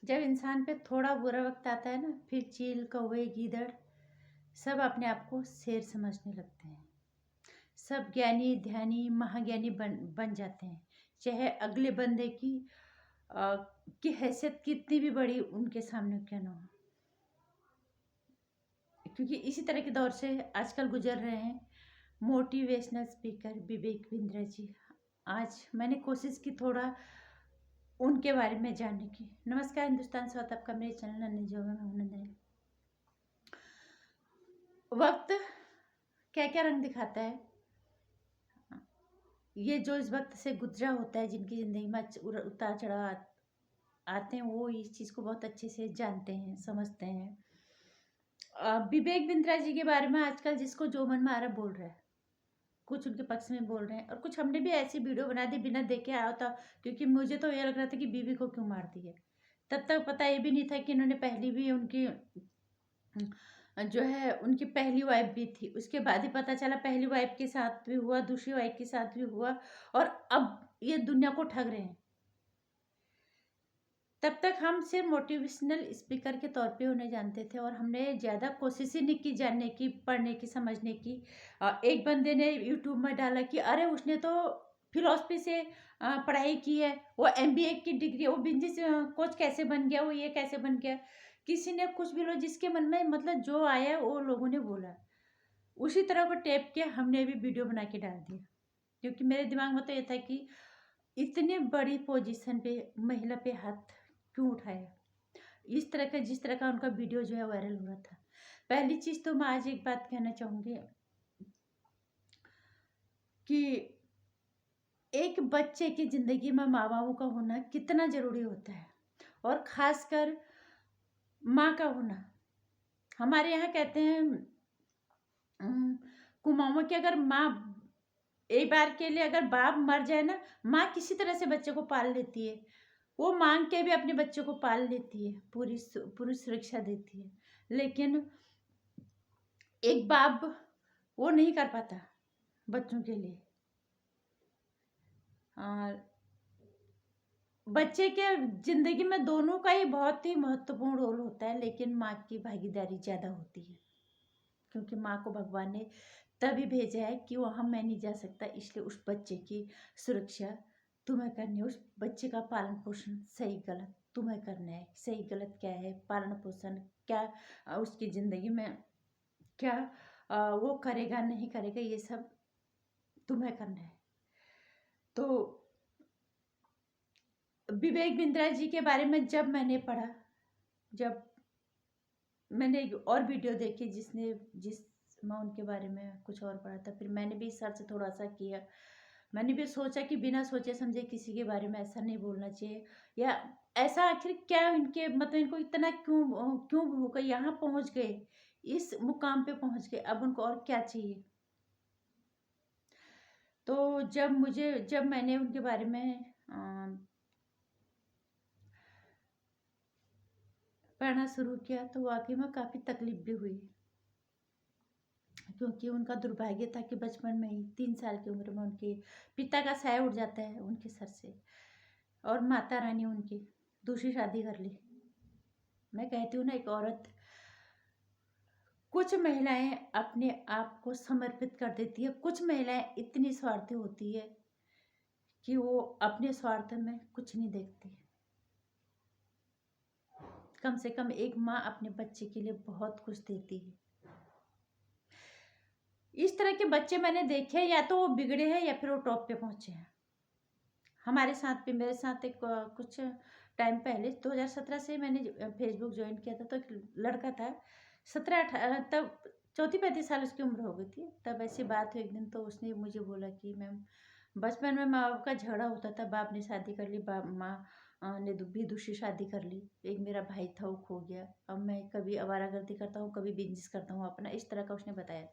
जब इंसान पे थोड़ा बुरा वक्त आता है ना, फिर चील, कौवे, गीदड़ सब अपने आप को शेर समझने लगते हैं। सब ज्ञानी, ध्यानी, महाज्ञानी बन बन जाते हैं, चाहे अगले बंदे अ, की हैसियत कितनी भी बड़ी उनके सामने क्यों ना हो। क्योंकि इसी तरह के दौर से आजकल गुजर रहे हैं मोटिवेशनल स्पीकर विवेक बिंद्रा जी। आज मैंने कोशिश की थोड़ा उनके बारे में जानने की। नमस्कार हिंदुस्तान, स्वागत आपका मेरे चैनल नंदनी जो में हूं नंदनी। वक्त क्या क्या रंग दिखाता है, ये जो इस वक्त से गुजरा होता है, जिनकी ज़िंदगी में उतार चढ़ाव आते हैं, वो इस चीज़ को बहुत अच्छे से जानते हैं, समझते हैं। विवेक बिंद्रा जी के बारे में आजकल जिसको जो मन में आ रहा बोल रहा है, कुछ उनके पक्ष में बोल रहे हैं और कुछ हमने भी ऐसी वीडियो बना दी बिना देखे आया था। क्योंकि मुझे तो ये लग रहा था कि बीवी को क्यों मार दी है। तब तक पता ये भी नहीं था कि इन्होंने पहली भी उनकी जो है उनकी पहली वाइफ भी थी। उसके बाद ही पता चला पहली वाइफ के साथ भी हुआ, दूसरी वाइफ के साथ भी हुआ, और अब ये दुनिया को ठग रहे हैं। तब तक हम सिर्फ मोटिवेशनल स्पीकर के तौर पे उन्हें जानते थे और हमने ज़्यादा कोशिश ही नहीं की जानने की, पढ़ने की, समझने की। एक बंदे ने यूट्यूब में डाला कि अरे उसने तो फिलॉसफी से पढ़ाई की है, वो एमबीए की डिग्री, वो बिजनेस कोच कैसे बन गया, वो ये कैसे बन गया। किसी ने कुछ भी लो, जिसके मन में मतलब जो आया वो लोगों ने बोला, उसी तरह को टैप किया, हमने भी वीडियो बना के डाल दिया। क्योंकि मेरे दिमाग में तो ये था कि इतने बड़ी पोजीशन पे महिला पे हाथ क्यों उठाया। इस तरह का, जिस तरह का उनका वीडियो जो है वायरल हो रहा था। पहली चीज तो मैं आज एक बात कहना चाहूंगी कि एक बच्चे की जिंदगी में माँ बापों का होना कितना जरूरी होता है, और खासकर माँ का होना। हमारे यहाँ कहते हैं कुमाऊं कि अगर माँ एक बार के लिए अगर बाप मर जाए ना, माँ किसी तरह से बच्चे को पाल लेती है। वो मांग के भी अपने बच्चों को पाल लेती है, पूरी सुरक्षा देती है। लेकिन एक बाप वो नहीं कर पाता बच्चों के लिए। और बच्चे के जिंदगी में दोनों का ही बहुत ही महत्वपूर्ण रोल होता है, लेकिन माँ की भागीदारी ज़्यादा होती है। क्योंकि माँ को भगवान ने तभी भेजा है कि वहाँ मैं नहीं जा सकता, इसलिए उस बच्चे की सुरक्षा तुम्हें करनी है। उस बच्चे का पालन पोषण सही गलत तुम्हें करना है। सही गलत क्या है, पालन पोषण क्या, उसकी ज़िंदगी में क्या वो करेगा नहीं करेगा, ये सब तुम्हें करना है। तो विवेक बिंद्रा जी के बारे में जब मैंने पढ़ा, जब मैंने एक और वीडियो देखी जिसमें उनके बारे में कुछ और पढ़ा था, फिर मैंने भी सर्च थोड़ा सा किया। मैंने भी सोचा कि बिना सोचे समझे किसी के बारे में ऐसा नहीं बोलना चाहिए, या ऐसा आखिर क्या इनके मतलब इनको इतना क्यों क्यों होकर यहाँ पहुँच गए, इस मुकाम पे पहुँच गए, अब उनको और क्या चाहिए। तो जब मैंने उनके बारे में पढ़ना शुरू किया तो वाकई में काफ़ी तकलीफ भी हुई। क्योंकि उनका दुर्भाग्य था कि बचपन में ही 3 साल की उम्र में उनके पिता का साया उड़ जाता है उनके सर से, और माता रानी उनकी दूसरी शादी कर ली। मैं कहती हूँ ना, एक औरत, कुछ महिलाएं अपने आप को समर्पित कर देती है, कुछ महिलाएं इतनी स्वार्थी होती है कि वो अपने स्वार्थ में कुछ नहीं देखती। कम से कम एक माँ अपने बच्चे के लिए बहुत कुछ देती है। इस तरह के बच्चे मैंने देखे, या तो वो बिगड़े हैं या फिर वो टॉप पे पहुंचे हैं। हमारे साथ भी, मेरे साथ एक कुछ टाइम पहले 2017 से मैंने फेसबुक ज्वाइन किया था। तो एक लड़का था 17-18, तब 34-35 साल उसकी उम्र हो गई थी। तब ऐसी बात हुई एक दिन, तो उसने मुझे बोला कि मैम, बचपन में माँ बाप का झगड़ा होता था, बाप ने शादी कर ली, बाप माँ ने भी दूसरी शादी कर ली। एक मेरा भाई था, वो खो गया। अब मैं कभी आवारागर्दी करता हूँ, कभी बिजनेस करता हूँ अपना, इस तरह का उसने बताया।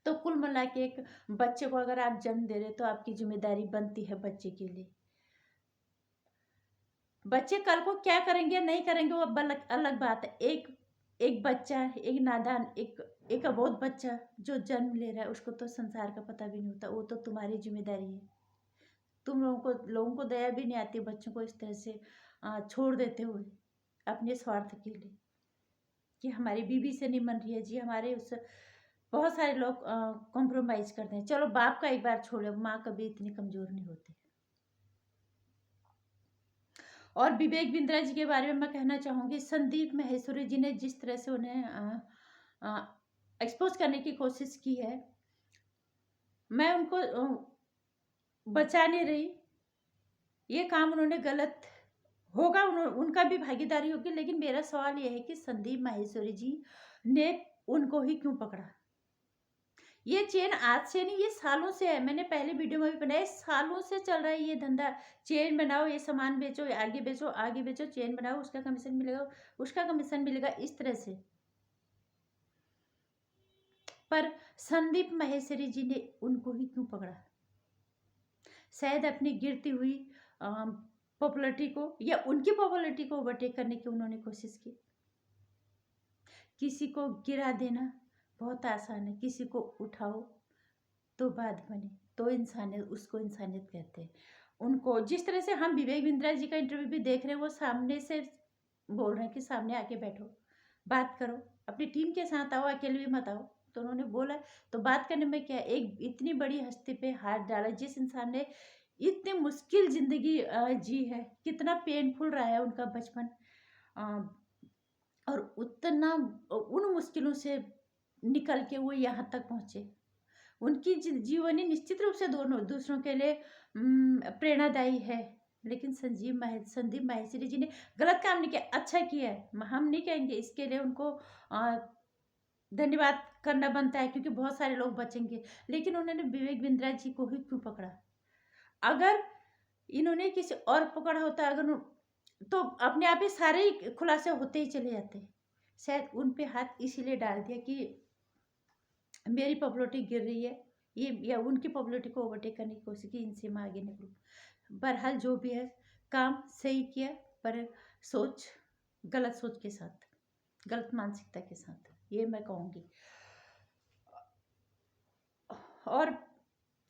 तो कुल मिला के एक बच्चे को अगर आप जन्म दे रहे तो आपकी जिम्मेदारी बनती है बच्चे के लिए। बच्चे कल को क्या करेंगे नहीं करेंगे वो अलग अलग बात है। एक बच्चा, एक नादान, एक अबोध बच्चा जो जन्म ले रहा है, उसको तो संसार का पता भी नहीं होता। वो तो तुम्हारी जिम्मेदारी है। तुम लोगों को दया भी नहीं आती बच्चों को इस तरह से छोड़ देते हुए अपने स्वार्थ के लिए कि हमारी बीवी से नहीं बन रही है जी, हमारे उस बहुत सारे लोग कॉम्प्रोमाइज करते हैं। चलो बाप का एक बार छोड़ो, माँ कभी इतनी कमजोर नहीं होती। और विवेक बिंद्रा जी के बारे में मैं कहना चाहूंगी, संदीप माहेश्वरी जी ने जिस तरह से उन्हें एक्सपोज करने की कोशिश की है, मैं उनको बचा नहीं रही। ये काम उन्होंने गलत होगा, उनका भी भागीदारी होगी, लेकिन मेरा सवाल यह है कि संदीप माहेश्वरी जी ने उनको ही क्यों पकड़ा। ये चेन आज से नहीं, ये सालों से है। मैंने पहले वीडियो में भी बनाया, सालों से चल रहा है ये धंधा। चेन बनाओ, ये सामान बेचो, आगे बेचो, आगे बेचो, चेन बनाओ, उसका कमीशन मिलेगा, उसका कमीशन मिलेगा, इस तरह से। पर संदीप माहेश्वरी जी ने उनको ही क्यों पकड़ा? शायद अपनी गिरती हुई पॉपुलरिटी को या उनकी पॉपुलरिटी को ओवरटेक करने की उन्होंने कोशिश की। किसी को गिरा देना बहुत आसान है, किसी को उठाओ तो बात बने, तो इंसानियत, उसको इंसानियत कहते हैं। उनको जिस तरह से हम विवेक बिंद्रा जी का इंटरव्यू भी देख रहे हैं, वो सामने से बोल रहे हैं कि सामने आके बैठो, बात करो, अपनी टीम के साथ आओ, अकेले भी मत आओ। तो उन्होंने बोला, तो बात करने में क्या, एक इतनी बड़ी हस्ती पे हाथ डाला, जिस इंसान ने इतनी मुश्किल जिंदगी जी है, कितना पेनफुल रहा है उनका बचपन, और उतना उन मुश्किलों से निकल के वो यहाँ तक पहुँचे। उनकी जीवनी निश्चित रूप से दोनों दूसरों के लिए प्रेरणादायी है, लेकिन संदीप माहेश्वरी जी ने गलत काम नहीं किया, अच्छा किया है। हम नहीं कहेंगे, इसके लिए उनको धन्यवाद करना बनता है, क्योंकि बहुत सारे लोग बचेंगे, लेकिन उन्होंने विवेक बिंद्रा जी को ही क्यों पकड़ा? अगर इन्होंने किसी और पकड़ा होता, अगर तो अपने आप ही सारे ही खुलासे होते ही चले जाते। शायद उन पे हाथ इसीलिए डाल दिया कि मेरी पॉपुलरिटी गिर रही है, ये या उनकी पॉपुलरिटी को ओवरटेक करने की कोशिश की, इनसे मैं आगे निकलूँ। बहरहाल जो भी है, काम सही किया, पर सोच गलत सोच के साथ, गलत मानसिकता के साथ, ये मैं कहूँगी। और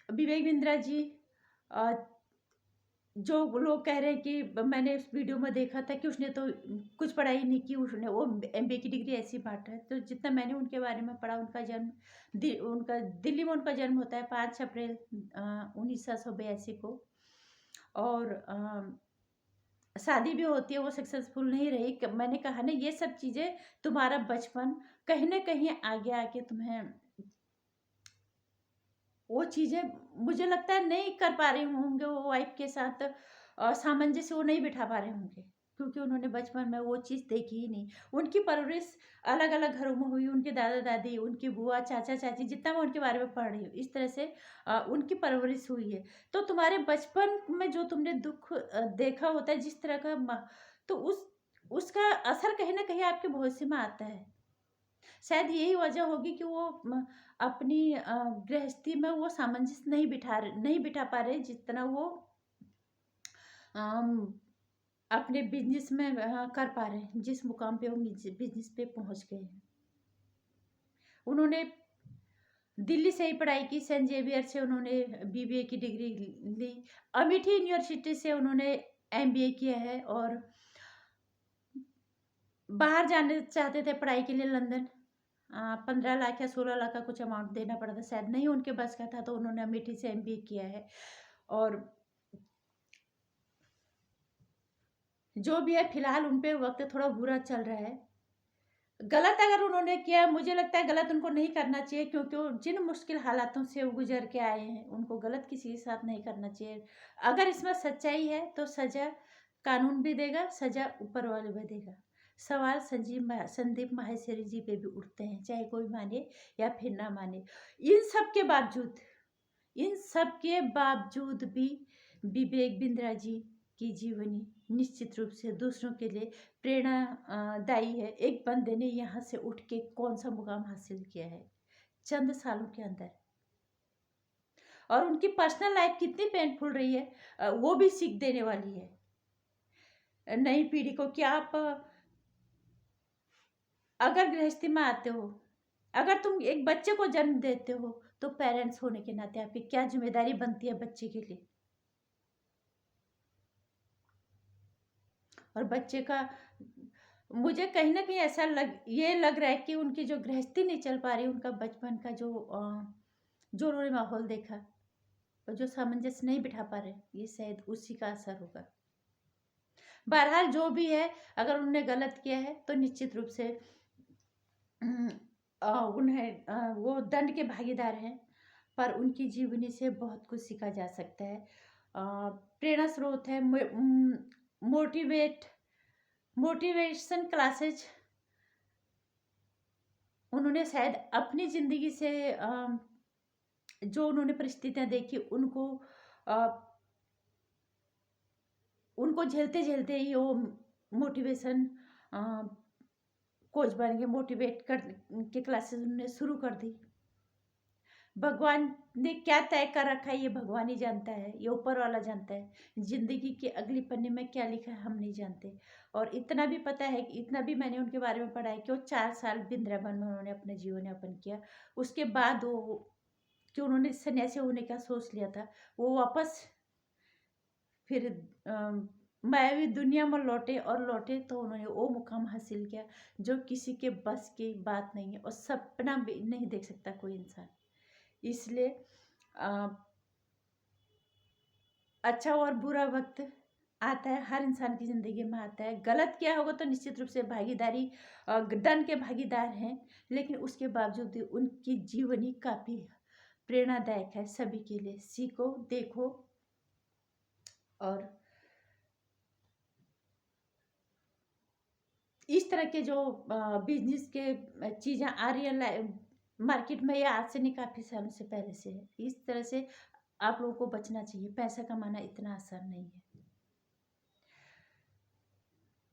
विवेक बिंद्रा जी, जो लोग कह रहे हैं कि मैंने उस वीडियो में देखा था कि उसने तो कुछ पढ़ाई नहीं की, उसने वो MBA की डिग्री ऐसी बांट है। तो जितना मैंने उनके बारे में पढ़ा, उनका जन्म उनका दिल्ली में उनका जन्म होता है 5 अप्रैल 1982 को, और शादी भी होती है, वो सक्सेसफुल नहीं रही। मैंने कहा ना, ये सब चीज़ें तुम्हारा बचपन कहीं ना कहीं आगे आके तुम्हें वो चीज़ें, मुझे लगता है, नहीं कर पा रहे होंगे वो वाइफ के साथ, सामंजस्य वो नहीं बिठा पा रहे होंगे, क्योंकि उन्होंने बचपन में वो चीज़ देखी ही नहीं। उनकी परवरिश अलग अलग घरों में हुई, उनके दादा दादी, उनकी बुआ, चाचा चाची, जितना मैं उनके बारे में पढ़ रही हूँ, इस तरह से उनकी परवरिश हुई है। तो तुम्हारे बचपन में जो तुमने दुख देखा होता है, जिस तरह का, तो उसका असर कहीं ना कहीं आपके भविष्य में आता है। शायद यही वजह होगी कि वो अपनी गृहस्थी में वो सामंजस्य नहीं बिठा पा रहे, जितना वो अपने बिजनेस में कर पा रहे हैं, जिस मुकाम पे वो बिजनेस पे पहुंच गए हैं। उन्होंने दिल्ली से ही पढ़ाई की, सेंट जेवियर से उन्होंने BBA की डिग्री ली, अमेठी यूनिवर्सिटी से उन्होंने MBA किया है, और बाहर जाने चाहते थे पढ़ाई के लिए लंदन। 15 लाख या 16 लाख का कुछ अमाउंट देना पड़ा था, शायद नहीं उनके बस का था, तो उन्होंने अमेठी से MBA किया है। और जो भी है, फिलहाल उन पे वक्त थोड़ा बुरा चल रहा है। गलत अगर उन्होंने किया, मुझे लगता है गलत उनको नहीं करना चाहिए, क्योंकि जिन मुश्किल हालातों से वो गुजर के आए हैं, उनको गलत किसी के साथ नहीं करना चाहिए। अगर इसमें सच्चाई है तो सजा कानून भी देगा, सजा ऊपर वाले भी देगा। सवाल संदीप माहेश्वरी जी पे भी उठते हैं, चाहे कोई माने या फिर ना माने। इन सब के बावजूद भी विवेक बिंद्रा जी की जीवनी निश्चित रूप से दूसरों के लिए प्रेरणादायी है। एक बंदे ने यहाँ से उठ के कौन सा मुकाम हासिल किया है चंद सालों के अंदर, और उनकी पर्सनल लाइफ कितनी पेनफुल रही है, वो भी सीख देने वाली है नई पीढ़ी को, कि आप अगर गृहस्थी में आते हो, अगर तुम एक बच्चे को जन्म देते हो, तो पेरेंट्स होने के नाते आपकी क्या जिम्मेदारी बनती है बच्चे के लिए। और बच्चे का मुझे कहीं न कहीं ऐसा लग रहा है कि उनकी जो गृहस्थी नहीं चल पा रही, उनका बचपन का जो उन्होंने माहौल देखा और जो सामंजस्य नहीं बिठा पा रहे, ये शायद उसी का असर होगा। बहरहाल जो भी है, अगर उन्होंने गलत किया है तो निश्चित रूप से वो दंड के भागीदार हैं, पर उनकी जीवनी से बहुत कुछ सीखा जा सकता है। प्रेरणा स्रोत है, मोटिवेशन क्लासेज उन्होंने शायद अपनी ज़िंदगी से जो उन्होंने परिस्थितियाँ देखी उनको झेलते-झेलते ही वो मोटिवेशन कोच बन गए, मोटिवेट कर के क्लासेस उन्होंने शुरू कर दी। भगवान ने क्या तय कर रखा है ये भगवान ही जानता है, ये ऊपर वाला जानता है। ज़िंदगी के अगली पन्ने में क्या लिखा है हम नहीं जानते। और इतना भी पता है कि इतना भी मैंने उनके बारे में पढ़ा है कि वो 4 साल वृंदावन में उन्होंने अपना जीवन यापन किया। उसके बाद वो कि उन्होंने सन्यासी होने का सोच लिया था, वो वापस फिर मायावी दुनिया में लौटे तो उन्होंने वो मुकाम हासिल किया जो किसी के बस की बात नहीं है और सपना भी नहीं देख सकता कोई इंसान। इसलिए अच्छा और बुरा वक्त आता है, हर इंसान की ज़िंदगी में आता है। गलत किया होगा तो निश्चित रूप से भागीदारी दंड के भागीदार हैं, लेकिन उसके बावजूद भी उनकी जीवनी काफ़ी प्रेरणादायक है सभी के लिए। सीखो, देखो और इस तरह के जो बिजनेस के चीज़ें आ रही है मार्केट में, ये आज से नहीं काफ़ी सालों से पहले से है। इस तरह से आप लोगों को बचना चाहिए। पैसा कमाना इतना आसान नहीं है।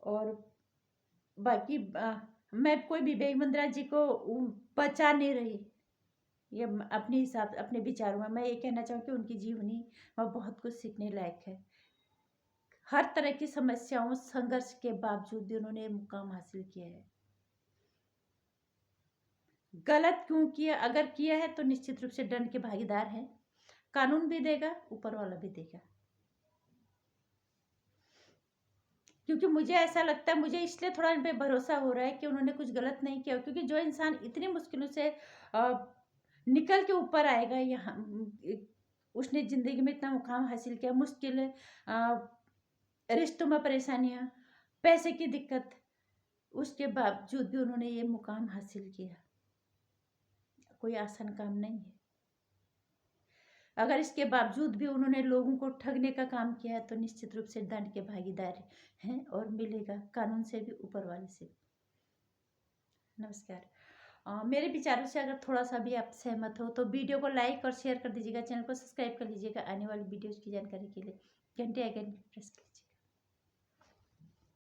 और बाकी मैं कोई विवेक बिंद्रा जी को बचा नहीं रही, ये अपने हिसाब अपने विचारों में मैं ये कहना चाहूँ कि उनकी जीवनी में बहुत कुछ सीखने लायक है। हर तरह की समस्याओं संघर्ष के बावजूद भी उन्होंने मुकाम हासिल किया है। गलत क्यों किया, अगर किया है तो निश्चित रूप से दंड के भागीदार हैं। कानून भी देगा, ऊपर वाला भी देगा। क्योंकि मुझे ऐसा लगता है, मुझे इसलिए थोड़ा इन पे भरोसा हो रहा है कि उन्होंने कुछ गलत नहीं किया, क्योंकि जो इंसान इतनी मुश्किलों से निकल के ऊपर आएगा, यहाँ उसने ज़िंदगी में इतना मुकाम हासिल किया, मुश्किल रिश्तों में परेशानियाँ, पैसे की दिक्कत, उसके बावजूद भी उन्होंने ये मुकाम हासिल किया। कोई आसान काम नहीं है। अगर इसके बावजूद भी उन्होंने लोगों को ठगने का काम किया है तो निश्चित रूप से दंड के भागीदार हैं और मिलेगा कानून से भी, ऊपर वाले से। नमस्कार। मेरे विचारों से अगर थोड़ा सा भी आप सहमत हो तो वीडियो को लाइक और शेयर कर दीजिएगा, चैनल को सब्सक्राइब कर लीजिएगा आने वाली वीडियोज़ की जानकारी के लिए। घंटे आइकन प्रेस कीजिए।